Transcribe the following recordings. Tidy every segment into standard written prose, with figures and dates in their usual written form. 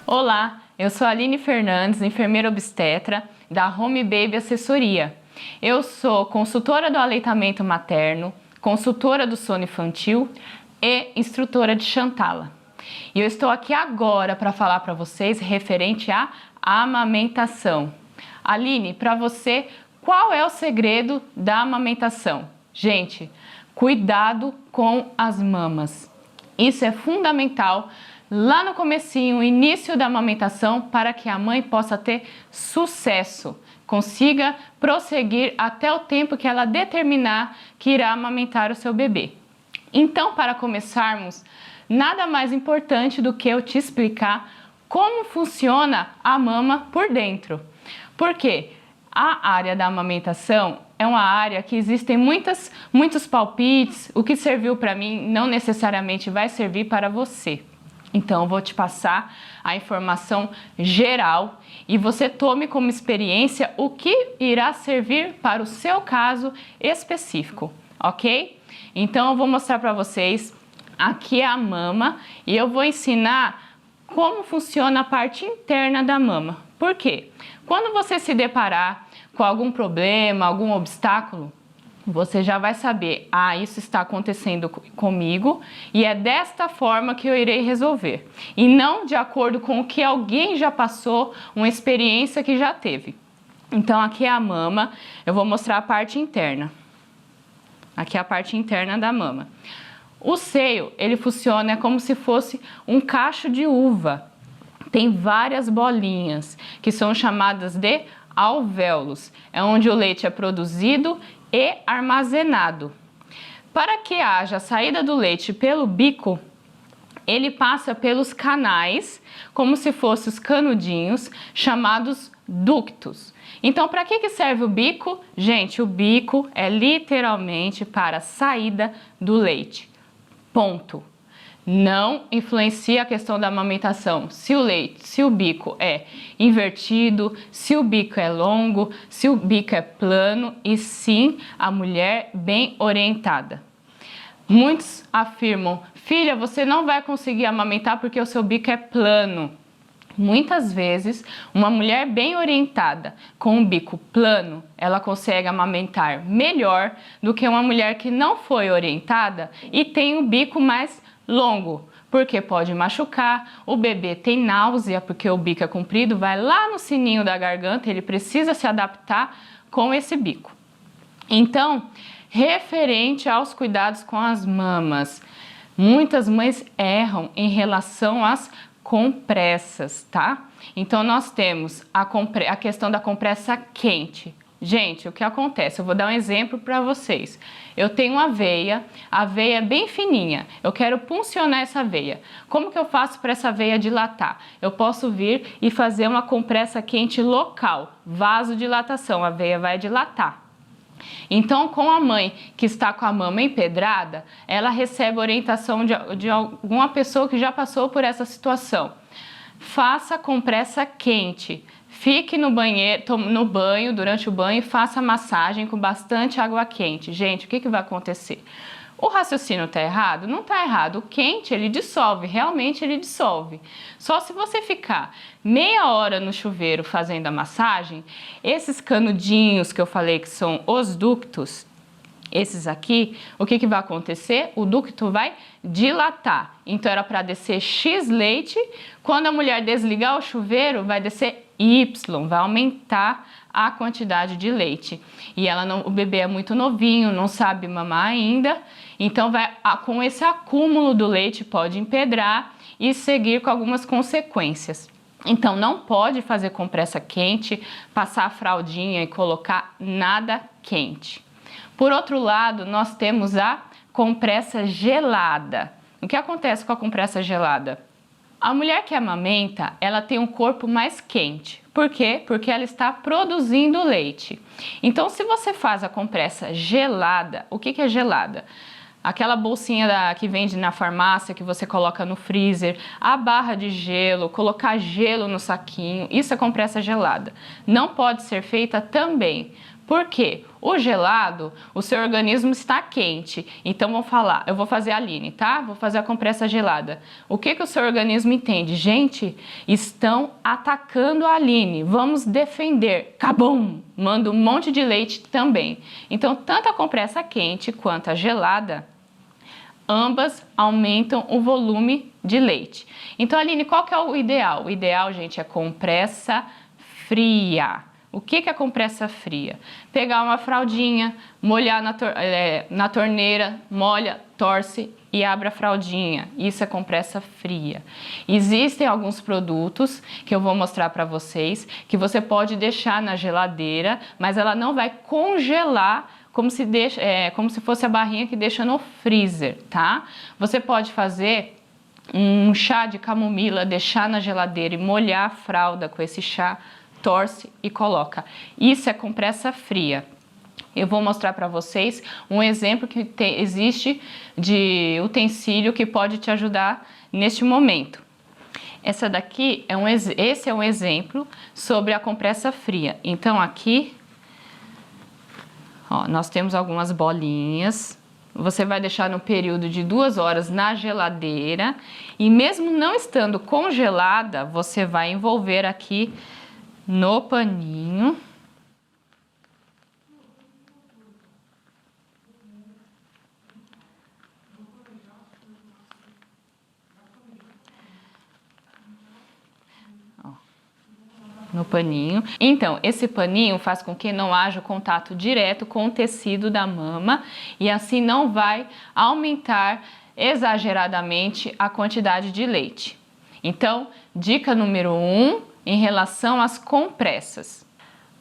Olá, eu sou a Aline Fernandes, enfermeira obstetra da Home Baby Assessoria. Eu sou consultora do aleitamento materno, consultora do sono infantil e instrutora de Chantala. E eu estou aqui agora para falar para vocês referente à amamentação. Aline, para você, qual é o segredo da amamentação? Gente, cuidado com as mamas. Isso é fundamental lá no comecinho, início da amamentação, para que a mãe possa ter sucesso, consiga prosseguir até o tempo que ela determinar que irá amamentar o seu bebê. Então, para começarmos, nada mais importante do que eu te explicar como funciona a mama por dentro. Porque a área da amamentação é uma área que existem muitos palpites, o que serviu para mim não necessariamente vai servir para você. Então, eu vou te passar a informação geral e você tome como experiência o que irá servir para o seu caso específico, ok? Então, eu vou mostrar para vocês aqui a mama e eu vou ensinar como funciona a parte interna da mama. Por quê? Quando você se deparar com algum problema, algum obstáculo, você já vai saber, isso está acontecendo comigo e é desta forma que eu irei resolver. E não de acordo com o que alguém já passou, uma experiência que já teve. Então aqui é a mama, eu vou mostrar a parte interna. Aqui é a parte interna da mama. O seio, ele funciona como se fosse um cacho de uva. Tem várias bolinhas, que são chamadas de alvéolos. É onde o leite é produzido e armazenado. Para que haja a saída do leite pelo bico, ele passa pelos canais, como se fossem os canudinhos, chamados ductos. Então, para que serve o bico? Gente, o bico é literalmente para a saída do leite. Ponto. Não influencia a questão da amamentação. Se o bico é invertido, se o bico é longo, se o bico é plano, e sim a mulher bem orientada. Muitos afirmam, filha, você não vai conseguir amamentar porque o seu bico é plano. Muitas vezes, uma mulher bem orientada, com um bico plano, ela consegue amamentar melhor do que uma mulher que não foi orientada e tem o bico mais longo, porque pode machucar, o bebê tem náusea, porque o bico é comprido, vai lá no sininho da garganta, ele precisa se adaptar com esse bico. Então, referente aos cuidados com as mamas, muitas mães erram em relação às compressas, tá? Então, nós temos a questão da compressa quente. Gente, o que acontece? Eu vou dar um exemplo para vocês. Eu tenho uma veia, a veia é bem fininha, eu quero puncionar essa veia. Como que eu faço para essa veia dilatar? Eu posso vir e fazer uma compressa quente local, vasodilatação, a veia vai dilatar. Então, com a mãe que está com a mama empedrada, ela recebe orientação de alguma pessoa que já passou por essa situação. Faça compressa quente. Fique no banho, durante o banho, e faça massagem com bastante água quente. Gente, o que vai acontecer? O raciocínio está errado? Não está errado. O quente, ele dissolve, realmente ele dissolve. Só se você ficar meia hora no chuveiro fazendo a massagem, esses canudinhos que eu falei que são os ductos, esses aqui, o que vai acontecer? O ducto vai dilatar. Então, era para descer X leite. Quando a mulher desligar o chuveiro, vai descer Y, vai aumentar a quantidade de leite. E o bebê é muito novinho, não sabe mamar ainda. Então, com esse acúmulo do leite, pode empedrar e seguir com algumas consequências. Então, não pode fazer compressa quente, passar a fraldinha e colocar nada quente. Por outro lado, nós temos a compressa gelada. O que acontece com a compressa gelada? A mulher que amamenta, ela tem um corpo mais quente. Por quê? Porque ela está produzindo leite. Então, se você faz a compressa gelada, o que é gelada? Aquela bolsinha que vende na farmácia, que você coloca no freezer, a barra de gelo, colocar gelo no saquinho, isso é compressa gelada. Não pode ser feita também. Por quê? O gelado, o seu organismo está quente. Então, eu vou fazer a Aline, tá? Vou fazer a compressa gelada. O que o seu organismo entende? Gente, estão atacando a Aline, vamos defender. Cabum! Manda um monte de leite também. Então, tanto a compressa quente quanto a gelada, ambas aumentam o volume de leite. Então, Aline, qual que é o ideal? O ideal, gente, é compressa fria. O que é a compressa fria? Pegar uma fraldinha, molhar na torneira, molha, torce e abre a fraldinha. Isso é compressa fria. Existem alguns produtos que eu vou mostrar para vocês que você pode deixar na geladeira, mas ela não vai congelar como se fosse a barrinha que deixa no freezer, tá? Você pode fazer um chá de camomila, deixar na geladeira e molhar a fralda com esse chá, torce e coloca. Isso é compressa fria. Eu vou mostrar para vocês um exemplo que existe de utensílio que pode te ajudar neste momento. Esse é um exemplo sobre a compressa fria. Então aqui, ó, nós temos algumas bolinhas. Você vai deixar no período de 2 horas na geladeira e mesmo não estando congelada, você vai envolver aqui no paninho. Ó, no paninho. Então, esse paninho faz com que não haja contato direto com o tecido da mama e assim não vai aumentar exageradamente a quantidade de leite. Então, dica número 1, em relação às compressas.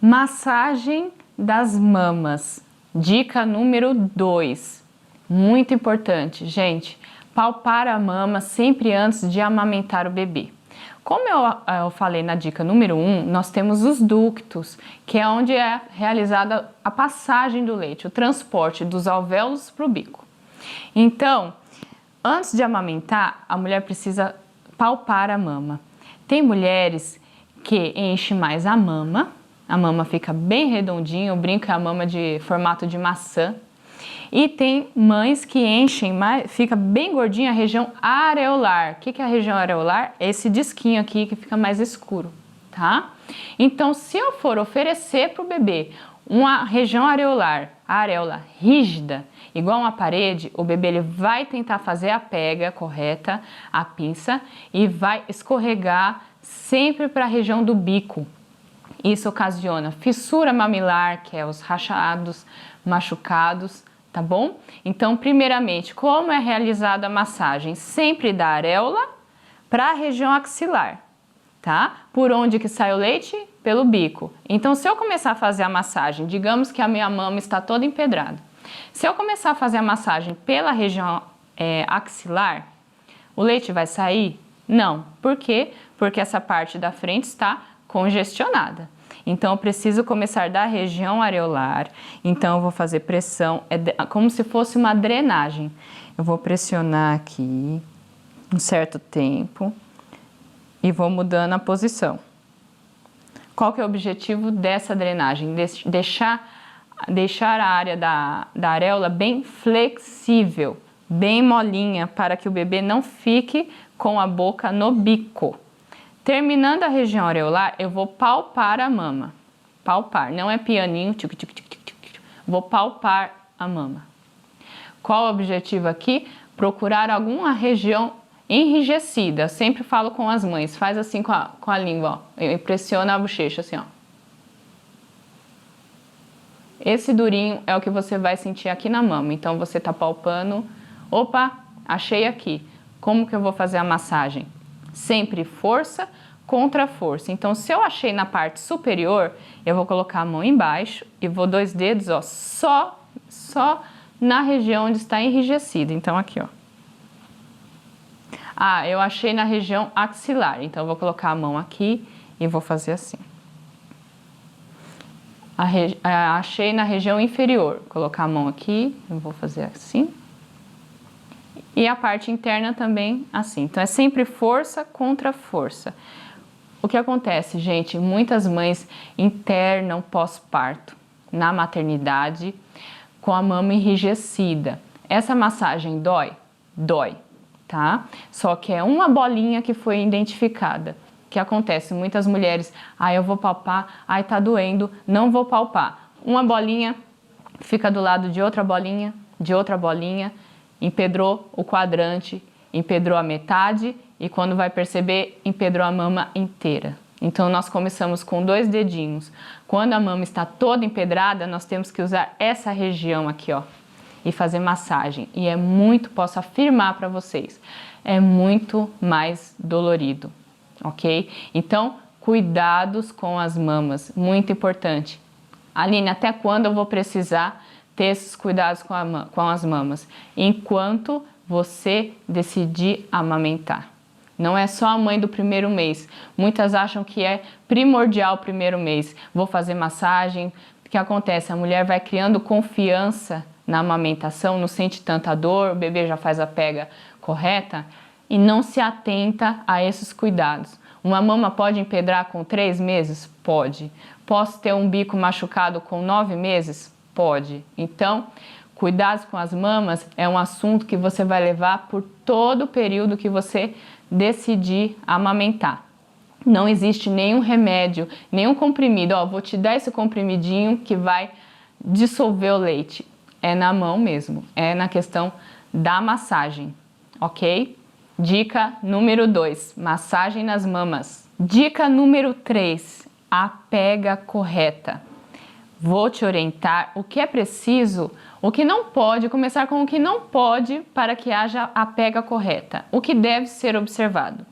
Massagem das mamas. Dica número 2. Muito importante, gente. Palpar a mama sempre antes de amamentar o bebê. Como eu falei na dica número 1, nós temos os ductos, que é onde é realizada a passagem do leite, o transporte dos alvéolos para o bico. Então, antes de amamentar, a mulher precisa palpar a mama. Tem mulheres que enche mais a mama fica bem redondinha, eu brinco que é a mama de formato de maçã. E tem mães que enchem mais, fica bem gordinha a região areolar. O que é a região areolar? É esse disquinho aqui que fica mais escuro, tá? Então, se eu for oferecer para o bebê uma região areolar, a areola rígida, igual uma parede, o bebê ele vai tentar fazer a pega correta, a pinça, e vai escorregar sempre para a região do bico. Isso ocasiona fissura mamilar, que é os rachados, machucados, tá bom? Então, primeiramente, como é realizada a massagem? Sempre da areola para a região axilar, tá? Por onde que sai o leite? Pelo bico. Então, se eu começar a fazer a massagem, digamos que a minha mama está toda empedrada. Se eu começar a fazer a massagem pela região axilar, o leite vai sair? Não. Por quê? Porque essa parte da frente está congestionada. Então, eu preciso começar da região areolar. Então, eu vou fazer pressão, como se fosse uma drenagem. Eu vou pressionar aqui um certo tempo e vou mudando a posição. Qual que é o objetivo dessa drenagem? Deixar a área da areola bem flexível, bem molinha, para que o bebê não fique com a boca no bico. Terminando a região areolar, eu vou palpar a mama. Palpar, não é pianinho, vou palpar a mama. Qual o objetivo aqui? Procurar alguma região enrijecida. Eu sempre falo com as mães, faz assim com a língua, ó. Eu pressiono a bochecha assim, ó. Esse durinho é o que você vai sentir aqui na mama. Então, você tá palpando. Opa, achei aqui. Como que eu vou fazer a massagem? Sempre força contra força. Então, se eu achei na parte superior, eu vou colocar a mão embaixo e vou 2 dedos, ó, só na região onde está enrijecida. Então, aqui, ó. Ah, eu achei na região axilar. Então, eu vou colocar a mão aqui e vou fazer assim. Achei na região inferior. Colocar a mão aqui, eu vou fazer assim. E a parte interna também assim. Então, é sempre força contra força. O que acontece, gente? Muitas mães internam pós-parto. na maternidade com a mama enrijecida. Essa massagem dói? Dói, tá? Só que é uma bolinha que foi identificada. O que acontece? Muitas mulheres, eu vou palpar, tá doendo, não vou palpar. Uma bolinha fica do lado de outra bolinha, empedrou o quadrante, empedrou a metade e quando vai perceber, empedrou a mama inteira. Então nós começamos com 2 dedinhos. Quando a mama está toda empedrada, nós temos que usar essa região aqui, ó, e fazer massagem. E posso afirmar para vocês, é muito mais dolorido, ok? Então, cuidados com as mamas, muito importante. Aline, até quando eu vou precisar ter esses cuidados com as mamas? Enquanto você decidir amamentar. Não é só a mãe do primeiro mês. Muitas acham que é primordial o primeiro mês. Vou fazer massagem. O que acontece? A mulher vai criando confiança na amamentação, não sente tanta dor, o bebê já faz a pega correta e não se atenta a esses cuidados. Uma mama pode empedrar com 3 meses? Pode. Posso ter um bico machucado com 9 meses? Pode. Então, cuidados com as mamas é um assunto que você vai levar por todo o período que você decidir amamentar. Não existe nenhum remédio, nenhum comprimido. Vou te dar esse comprimidinho que vai dissolver o leite. É na mão mesmo, é na questão da massagem, ok? Dica número 2, massagem nas mamas. Dica número 3, a pega correta. Vou te orientar o que é preciso, o que não pode, começar com o que não pode para que haja a pega correta. O que deve ser observado.